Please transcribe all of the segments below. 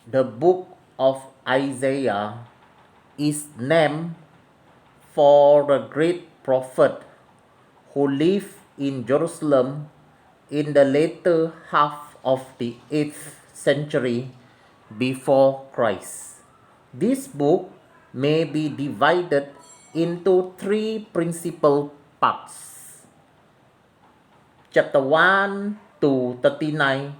The book of Isaiah is named for the great prophet who lived in Jerusalem in the later half of the 8th century before Christ. This book may be divided into three principal parts. Chapter 1 to 39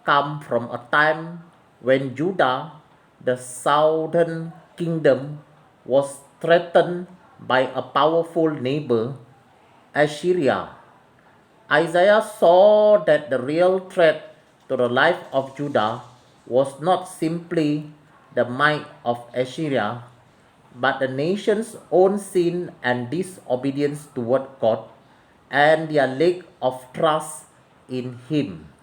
come from a time when Judah, the southern kingdom, was threatened by a powerful neighbor, Assyria. Isaiah saw that the real threat to the life of Judah was not simply the might of Assyria, but the nation's own sin and disobedience toward God and their lack of trust in Him.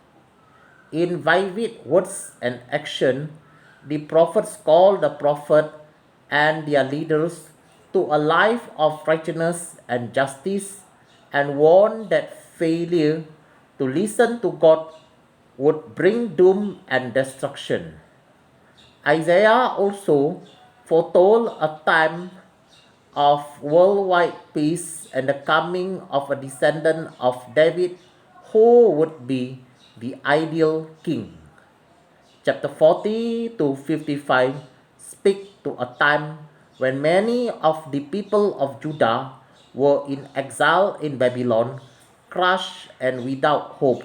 In vivid words and action, the prophets called the prophet and their leaders to a life of righteousness and justice and warned that failure to listen to God would bring doom and destruction. Isaiah also foretold a time of worldwide peace and the coming of a descendant of David who would be the ideal king. Chapter 40 to 55 speak to a time when many of the people of Judah were in exile in Babylon, crushed and without hope.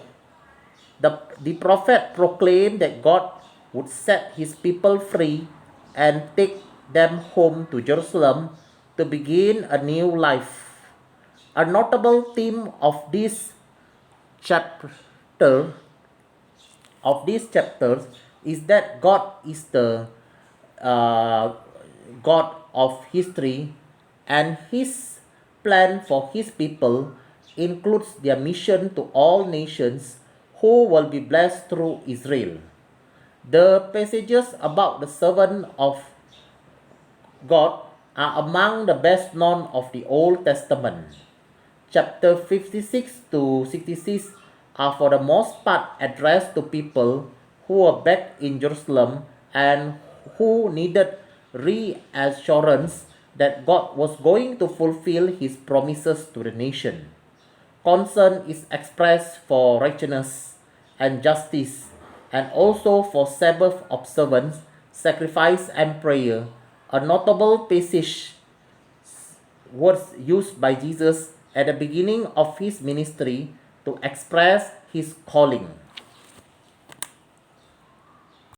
The prophet proclaimed that God would set his people free and take them home to Jerusalem to begin a new life. A notable theme of chapter these chapters is that God is the uh, God of history, and His plan for His people includes their mission to all nations who will be blessed through Israel. The passages about the servant of God are among the best known of the Old Testament. Chapter 56 to 66 are for the most part addressed to people who were back in Jerusalem and who needed reassurance that God was going to fulfill his promises to the nation. Concern is expressed for righteousness and justice, and also for Sabbath observance, sacrifice, and prayer. A notable passage, words used by Jesus at the beginning of his ministry to express his calling.